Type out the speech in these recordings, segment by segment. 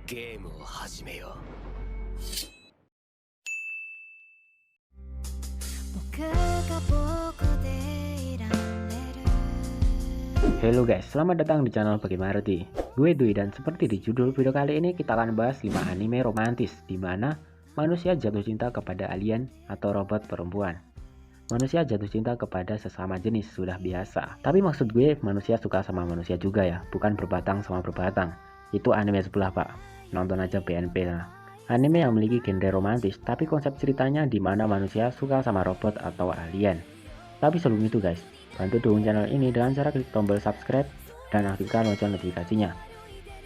ゲームを始めよう。 Halo guys, selamat datang di channel Bagi Maruti. Gue Dwi dan seperti di judul video kali ini kita akan bahas 5 anime romantis di mana manusia jatuh cinta kepada alien atau robot perempuan. Manusia jatuh cinta kepada sesama jenis sudah biasa. Tapi maksud gue manusia suka sama manusia juga ya, bukan berbatang sama berbatang. Itu anime sebelah pak. Nonton aja BNP lah. Anime yang memiliki genre romantis, tapi konsep ceritanya di mana manusia suka sama robot atau alien. Tapi sebelum itu guys, bantu dukung channel ini dengan cara klik tombol subscribe dan aktifkan lonceng notifikasinya.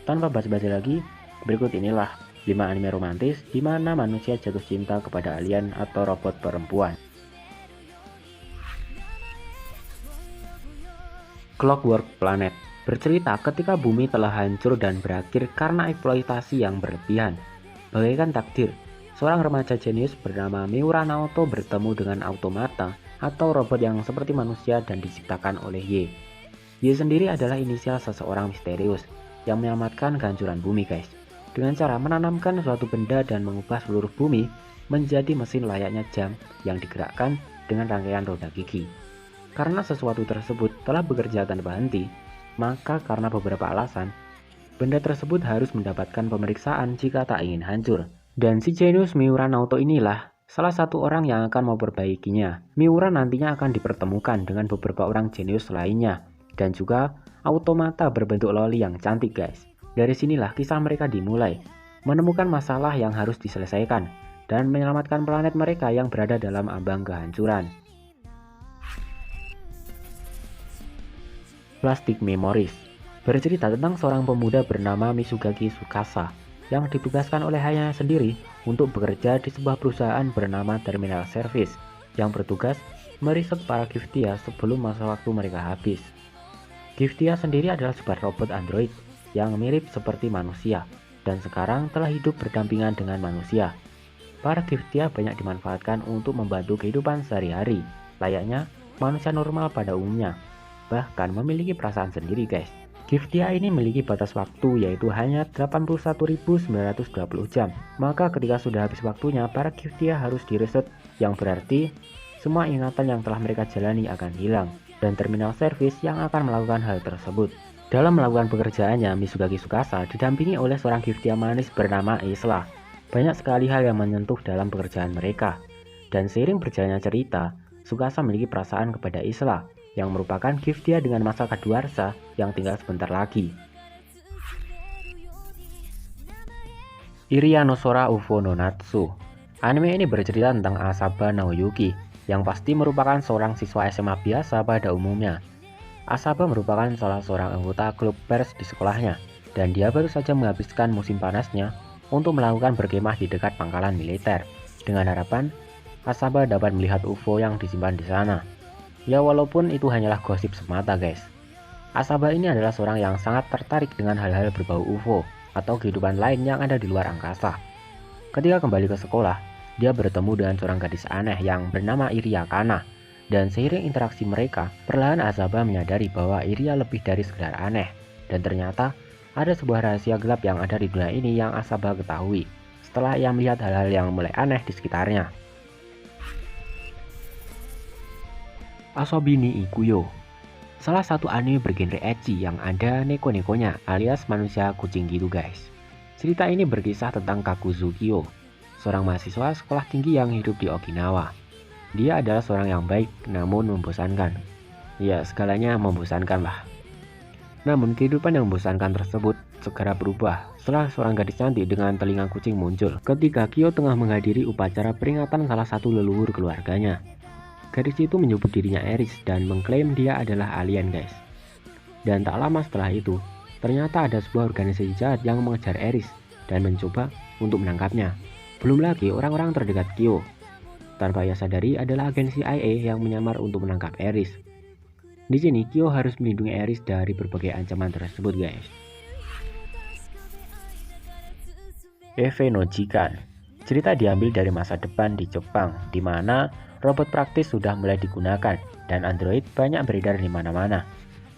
Tanpa basa-basi lagi, berikut inilah 5 anime romantis di mana manusia jatuh cinta kepada alien atau robot perempuan. Clockwork Planet bercerita ketika bumi telah hancur dan berakhir karena eksploitasi yang berlebihan. Bagaikan takdir, seorang remaja jenius bernama Miura Naoto bertemu dengan automata atau robot yang seperti manusia dan diciptakan oleh Y. Y sendiri adalah inisial seseorang misterius yang menyelamatkan kehancuran bumi guys, dengan cara menanamkan suatu benda dan mengubah seluruh bumi menjadi mesin layaknya jam yang digerakkan dengan rangkaian roda gigi. Karena sesuatu tersebut telah bekerja tanpa henti, maka karena beberapa alasan, benda tersebut harus mendapatkan pemeriksaan jika tak ingin hancur. Dan si jenius Miura Naoto inilah salah satu orang yang akan memperbaikinya. Miura nantinya akan dipertemukan dengan beberapa orang jenius lainnya dan juga automata berbentuk loli yang cantik guys. Dari sinilah kisah mereka dimulai, menemukan masalah yang harus diselesaikan dan menyelamatkan planet mereka yang berada dalam ambang kehancuran. Plastic Memories bercerita tentang seorang pemuda bernama Mitsugaki Tsukasa yang ditugaskan oleh ayahnya sendiri untuk bekerja di sebuah perusahaan bernama Terminal Service yang bertugas meriset para Giftia sebelum masa waktu mereka habis. Giftia sendiri adalah sebuah robot android yang mirip seperti manusia dan sekarang telah hidup berdampingan dengan manusia. Para Giftia banyak dimanfaatkan untuk membantu kehidupan sehari-hari, layaknya manusia normal pada umumnya, bahkan memiliki perasaan sendiri guys. Giftia ini memiliki batas waktu yaitu hanya 81.920 jam. Maka ketika sudah habis waktunya, para Giftia harus direset, yang berarti semua ingatan yang telah mereka jalani akan hilang, dan Terminal Service yang akan melakukan hal tersebut. Dalam melakukan pekerjaannya, Mitsugaki Tsukasa didampingi oleh seorang Giftia manis bernama Isla. Banyak sekali hal yang menyentuh dalam pekerjaan mereka, dan seiring berjalannya cerita, Tsukasa memiliki perasaan kepada Isla yang merupakan Giftia dengan masa kadaluarsa yang tinggal sebentar lagi. Iria no Sora Ufo no Natsu. Anime ini bercerita tentang Asaba Naoyuki yang pasti merupakan seorang siswa SMA biasa pada umumnya. Asaba merupakan salah seorang anggota klub pers di sekolahnya dan dia baru saja menghabiskan musim panasnya untuk melakukan berkemah di dekat pangkalan militer dengan harapan Asaba dapat melihat UFO yang disimpan di sana. Ya walaupun itu hanyalah gosip semata guys. Asaba ini adalah seorang yang sangat tertarik dengan hal-hal berbau UFO atau kehidupan lain yang ada di luar angkasa. Ketika kembali ke sekolah, dia bertemu dengan seorang gadis aneh yang bernama Iria Kana. Dan seiring interaksi mereka, perlahan Asaba menyadari bahwa Iria lebih dari sekedar aneh. Dan ternyata ada sebuah rahasia gelap yang ada di dunia ini yang Asaba ketahui setelah ia melihat hal-hal yang mulai aneh di sekitarnya. Asobi ni Ikuyo, salah satu anime bergenre ecchi yang ada neko-nekonya alias manusia kucing gitu guys. Cerita ini berkisah tentang Kakuzukyo, seorang mahasiswa sekolah tinggi yang hidup di Okinawa. Dia adalah seorang yang baik namun membosankan. Ya segalanya membosankan lah. Namun kehidupan yang membosankan tersebut segera berubah setelah seorang gadis cantik dengan telinga kucing muncul ketika Kyo tengah menghadiri upacara peringatan salah satu leluhur keluarganya. Gadis itu menyebut dirinya Eris dan mengklaim dia adalah alien guys. Dan tak lama setelah itu, ternyata ada sebuah organisasi jahat yang mengejar Eris dan mencoba untuk menangkapnya. Belum lagi orang-orang terdekat Kyo. Tanpa ia sadari adalah agen CIA yang menyamar untuk menangkap Eris. Di sini Kyo harus melindungi Eris dari berbagai ancaman tersebut guys. Eve no Jikan. Cerita diambil dari masa depan di Jepang, di mana robot praktis sudah mulai digunakan dan android banyak beredar di mana-mana.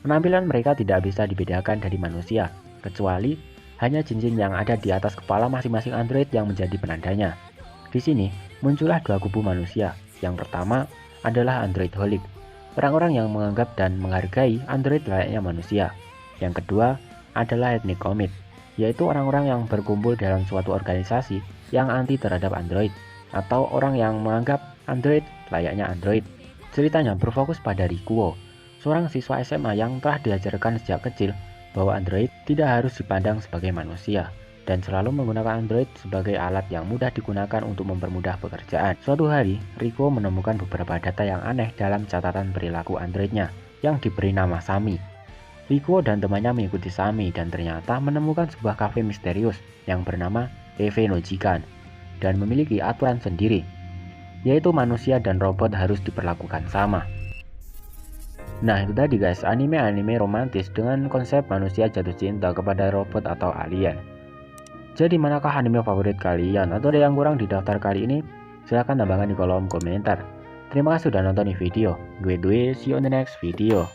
Penampilan mereka tidak bisa dibedakan dari manusia, kecuali hanya cincin yang ada di atas kepala masing-masing android yang menjadi penandanya. Di sini muncullah dua kubu manusia. Yang pertama adalah android holic, orang-orang yang menganggap dan menghargai android layaknya manusia. Yang kedua adalah ethnic commit, yaitu orang-orang yang berkumpul dalam suatu organisasi yang anti terhadap android, atau orang yang menganggap android layaknya android. Ceritanya berfokus pada Rikuo, seorang siswa SMA yang telah diajarkan sejak kecil bahwa android tidak harus dipandang sebagai manusia dan selalu menggunakan android sebagai alat yang mudah digunakan untuk mempermudah pekerjaan. Suatu hari, Rikuo menemukan beberapa data yang aneh dalam catatan perilaku androidnya yang diberi nama Sami. Rikuo dan temannya mengikuti Sami dan ternyata menemukan sebuah kafe misterius yang bernama Eve no Jikan dan memiliki aturan sendiri, yaitu manusia dan robot harus diperlakukan sama. Nah itu tadi guys, anime-anime romantis dengan konsep manusia jatuh cinta kepada robot atau alien. Jadi manakah anime favorit kalian? Atau ada yang kurang di daftar kali ini? Silahkan tambahkan di kolom komentar. Terima kasih sudah nonton video. Gue Dwi, see you on the next video.